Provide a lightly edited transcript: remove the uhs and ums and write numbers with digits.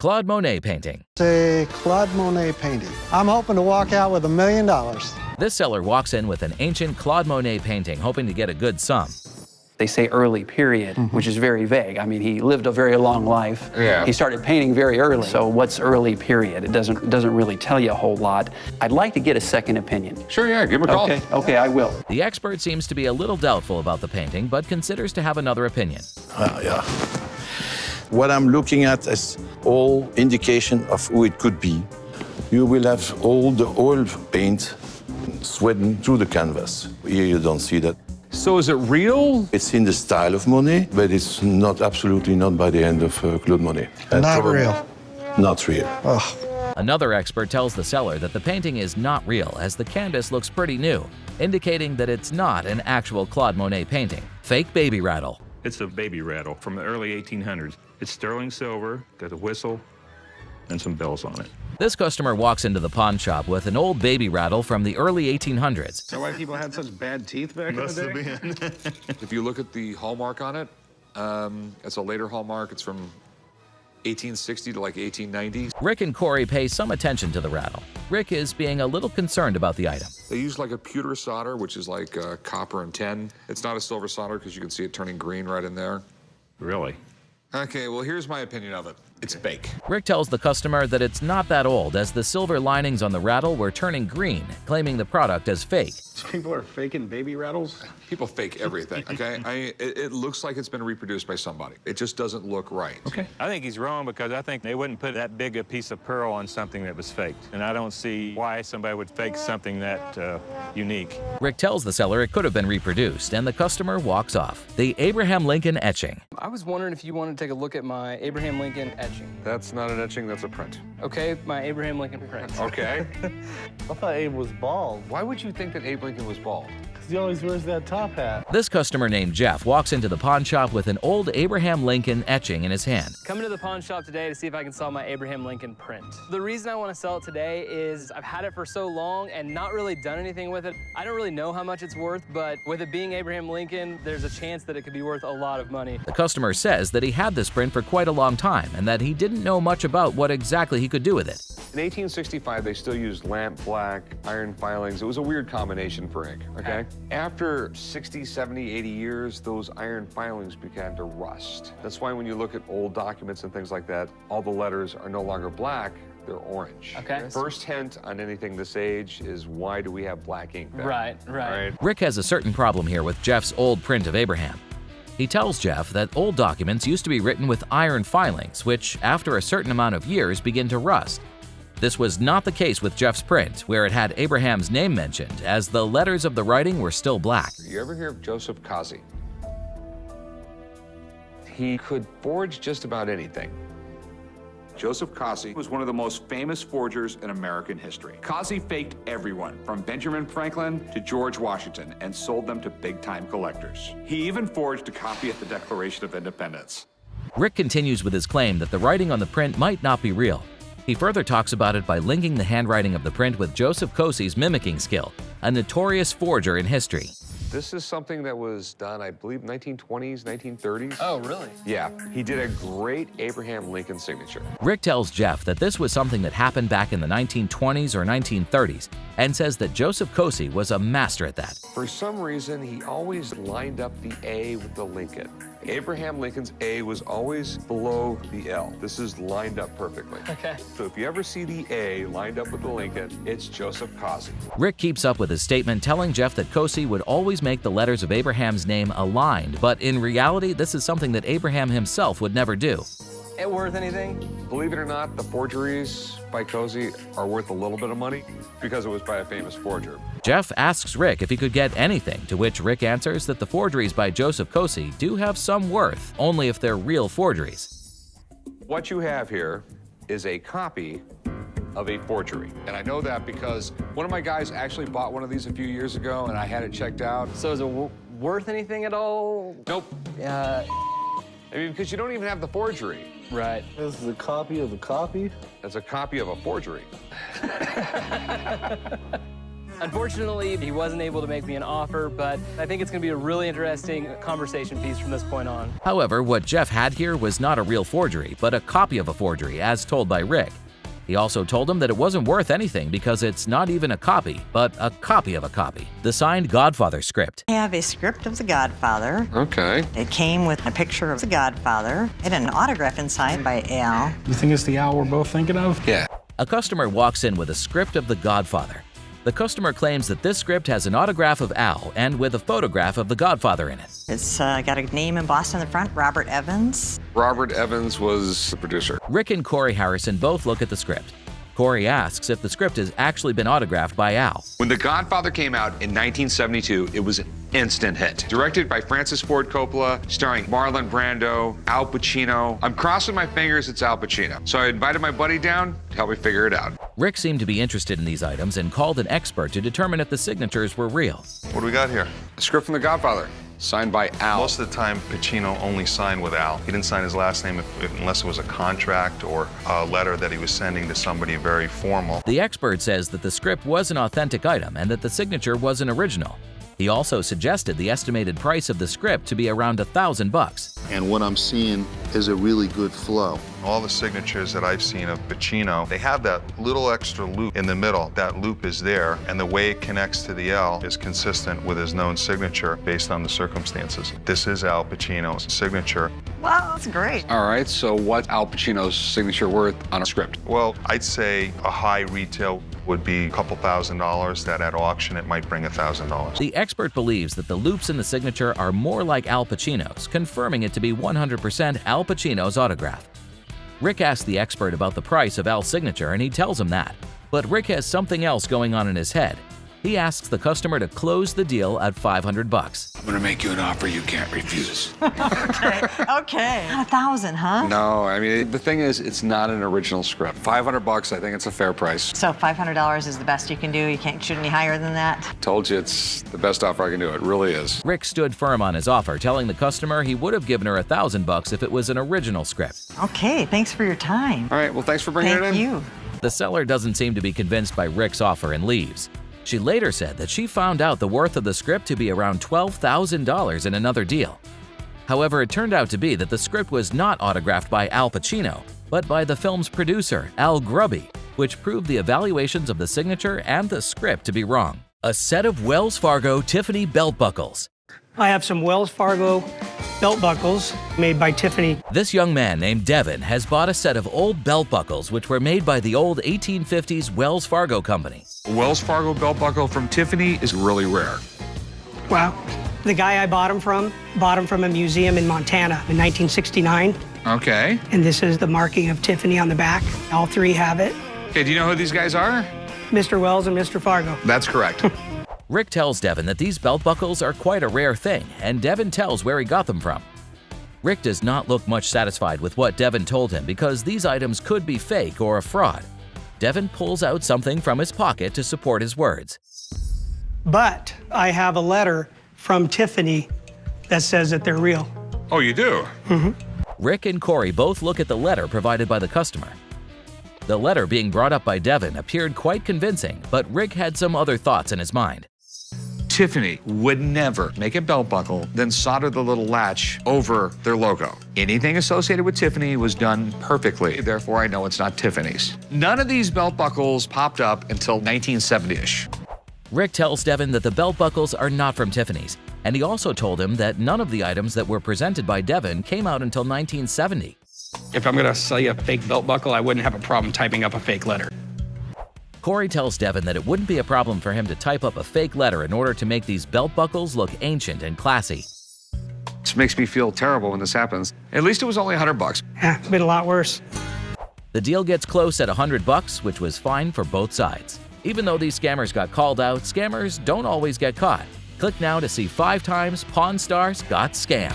Claude Monet painting. It's a Claude Monet painting. I'm hoping to walk out with $1 million. This seller walks in with an ancient Claude Monet painting, hoping to get a good sum. They say early period, which is very vague. I mean, he lived a very long life. Yeah. He started painting very early. So what's early period? It doesn't really tell you a whole lot. I'd like to get a second opinion. Sure, yeah, give him a call. Okay, I will. The expert seems to be a little doubtful about the painting, but considers to have another opinion. Yeah. What I'm looking at is all indication of who it could be. You will have all the oil paint sweating through the canvas. Here you don't see that. So is it real? It's in the style of Monet, but it's not absolutely not by the end of Claude Monet. Not real. Not real. Ugh. Another expert tells the seller that the painting is not real, as the canvas looks pretty new, indicating that it's not an actual Claude Monet painting. Fake baby rattle. It's a baby rattle from the early 1800s. It's sterling silver, got a whistle, and some bells on it. This customer walks into the pawn shop with an old baby rattle from the early 1800s. Is that why people had such bad teeth back in the day? If you look at the hallmark on it, it's a later hallmark. It's from 1860 to like 1890. Rick and Corey pay some attention to the rattle. Rick is being a little concerned about the item. They use like a pewter solder, which is like copper and tin. It's not a silver solder because you can see it turning green right in there. Really? Okay, well, here's my opinion of it. It's fake. Rick tells the customer that it's not that old, as the silver linings on the rattle were turning green, claiming the product as fake. People are faking baby rattles? People fake everything, okay? It looks like it's been reproduced by somebody. It just doesn't look right. Okay. I think he's wrong because I think they wouldn't put that big a piece of pearl on something that was faked. And I don't see why somebody would fake something that unique. Rick tells the seller it could have been reproduced, and the customer walks off. The Abraham Lincoln etching. I was wondering if you wanted to take a look at my Abraham Lincoln etching. That's not an etching, that's a print. Okay, my Abraham Lincoln print. Okay. I thought Abe was bald. Why would you think that Abe Lincoln was bald? Because he always wears that top hat. This customer named Jeff walks into the pawn shop with an old Abraham Lincoln etching in his hand. Coming to the pawn shop today to see if I can sell my Abraham Lincoln print. The reason I want to sell it today is I've had it for so long and not really done anything with it. I don't really know how much it's worth, but with it being Abraham Lincoln, there's a chance that it could be worth a lot of money. The customer says that he had this print for quite a long time and that he didn't know much about what exactly he could do with it. In 1865, they still used lamp black, iron filings. It was a weird combination for ink, okay? After 60, 70, 80 years, those iron filings began to rust. That's why when you look at old documents and things like that, all the letters are no longer black, they're orange. Okay. First hint on anything this age is why do we have black ink then? Right. Rick has a certain problem here with Jeff's old print of Abraham. He tells Jeff that old documents used to be written with iron filings, which, after a certain amount of years, begin to rust. This was not the case with Jeff's print, where it had Abraham's name mentioned, as the letters of the writing were still black. You ever hear of Joseph Kazi? He could forge just about anything. Joseph Kazi was one of the most famous forgers in American history. Kazi faked everyone, from Benjamin Franklin to George Washington, and sold them to big-time collectors. He even forged a copy of the Declaration of Independence. Rick continues with his claim that the writing on the print might not be real. He further talks about it by linking the handwriting of the print with Joseph Cozy's mimicking skill, a notorious forger in history. This is something that was done, I believe, 1920s, 1930s. Oh, really? Yeah, he did a great Abraham Lincoln signature. Rick tells Jeff that this was something that happened back in the 1920s or 1930s, and says that Joseph Cozy was a master at that. For some reason, he always lined up the A with the Lincoln. Abraham Lincoln's A was always below the L. This is lined up perfectly. Okay. So if you ever see the A lined up with the Lincoln, it's Joseph Kazi. Rick keeps up with his statement, telling Jeff that Cozy would always make the letters of Abraham's name aligned, but in reality, this is something that Abraham himself would never do. It worth anything? Believe it or not, the forgeries by Cozy are worth a little bit of money because it was by a famous forger. Jeff asks Rick if he could get anything, to which Rick answers that the forgeries by Joseph Cozy do have some worth, only if they're real forgeries. What you have here is a copy of a forgery. And I know that because one of my guys actually bought one of these a few years ago and I had it checked out. So is it worth anything at all? Nope. Yeah. I mean, because you don't even have the forgery. Right. This is a copy of a copy? That's a copy of a forgery. I Unfortunately, he wasn't able to make me an offer, but I think it's going to be a really interesting conversation piece from this point on. However, what Jeff had here was not a real forgery, but a copy of a forgery, as told by Rick. He also told him that it wasn't worth anything because it's not even a copy, but a copy of a copy. The signed Godfather script. I have a script of The Godfather. Okay. It came with a picture of The Godfather and an autograph inside by Al. You think it's the Al we're both thinking of? Yeah. A customer walks in with a script of The Godfather. The customer claims that this script has an autograph of Al and with a photograph of The Godfather in it. It's got a name embossed on the front, Robert Evans. Robert Evans was the producer. Rick and Corey Harrison both look at the script. Corey asks if the script has actually been autographed by Al. When The Godfather came out in 1972, it was an instant hit. Directed by Francis Ford Coppola, starring Marlon Brando, Al Pacino. I'm crossing my fingers it's Al Pacino. So I invited my buddy down to help me figure it out. Rick seemed to be interested in these items and called an expert to determine if the signatures were real. What do we got here? A script from The Godfather, signed by Al. Most of the time, Pacino only signed with Al. He didn't sign his last name unless it was a contract or a letter that he was sending to somebody very formal. The expert says that the script was an authentic item and that the signature was an original. He also suggested the estimated price of the script to be around $1,000. And what I'm seeing is a really good flow. All the signatures that I've seen of Pacino, they have that little extra loop in the middle. That loop is there, and the way it connects to the L is consistent with his known signature based on the circumstances. This is Al Pacino's signature. Wow, that's great. All right, so what's Al Pacino's signature worth on a script? Well, I'd say a high retail would be a couple $1,000s, that at auction it might bring $1,000. The expert believes that the loops in the signature are more like Al Pacino's, confirming it to be 100% Al Pacino's autograph. Rick asks the expert about the price of Al's signature and he tells him that. But Rick has something else going on in his head. He asks the customer to close the deal at $500. I'm gonna make you an offer you can't refuse. Okay. 1,000, huh? No, I mean, the thing is, it's not an original script. $500, I think it's a fair price. So $500 is the best you can do? You can't shoot any higher than that? Told you it's the best offer I can do. It really is. Rick stood firm on his offer, telling the customer he would have given her $1,000 if it was an original script. Okay, thanks for your time. All right, well, thanks for bringing it in. Thank you. The seller doesn't seem to be convinced by Rick's offer and leaves. She later said that she found out the worth of the script to be around $12,000 in another deal. However, it turned out to be that the script was not autographed by Al Pacino, but by the film's producer, Al Grubby, which proved the evaluations of the signature and the script to be wrong. A set of Wells Fargo Tiffany belt buckles. I have some Wells Fargo belt buckles made by Tiffany. This young man named Devin has bought a set of old belt buckles which were made by the old 1850s Wells Fargo company. A Wells Fargo belt buckle from Tiffany is really rare. Wow. The guy I bought them from a museum in Montana in 1969. Okay. And this is the marking of Tiffany on the back. All three have it. Okay, do you know who these guys are? Mr. Wells and Mr. Fargo. That's correct. Rick tells Devin that these belt buckles are quite a rare thing, and Devin tells where he got them from. Rick does not look much satisfied with what Devin told him because these items could be fake or a fraud. Devin pulls out something from his pocket to support his words. But I have a letter from Tiffany that says that they're real. Oh, you do? Mm-hmm. Rick and Corey both look at the letter provided by the customer. The letter being brought up by Devin appeared quite convincing, but Rick had some other thoughts in his mind. Tiffany would never make a belt buckle, then solder the little latch over their logo. Anything associated with Tiffany was done perfectly, therefore I know it's not Tiffany's. None of these belt buckles popped up until 1970-ish. Rick tells Devin that the belt buckles are not from Tiffany's, and he also told him that none of the items that were presented by Devin came out until 1970. If I'm gonna sell you a fake belt buckle, I wouldn't have a problem typing up a fake letter. Corey tells Devin that it wouldn't be a problem for him to type up a fake letter in order to make these belt buckles look ancient and classy. This makes me feel terrible when this happens. At least it was only $100. Yeah, it's been a lot worse. The deal gets close at $100, which was fine for both sides. Even though these scammers got called out, scammers don't always get caught. Click now to see 5 times Pawn Stars got scammed.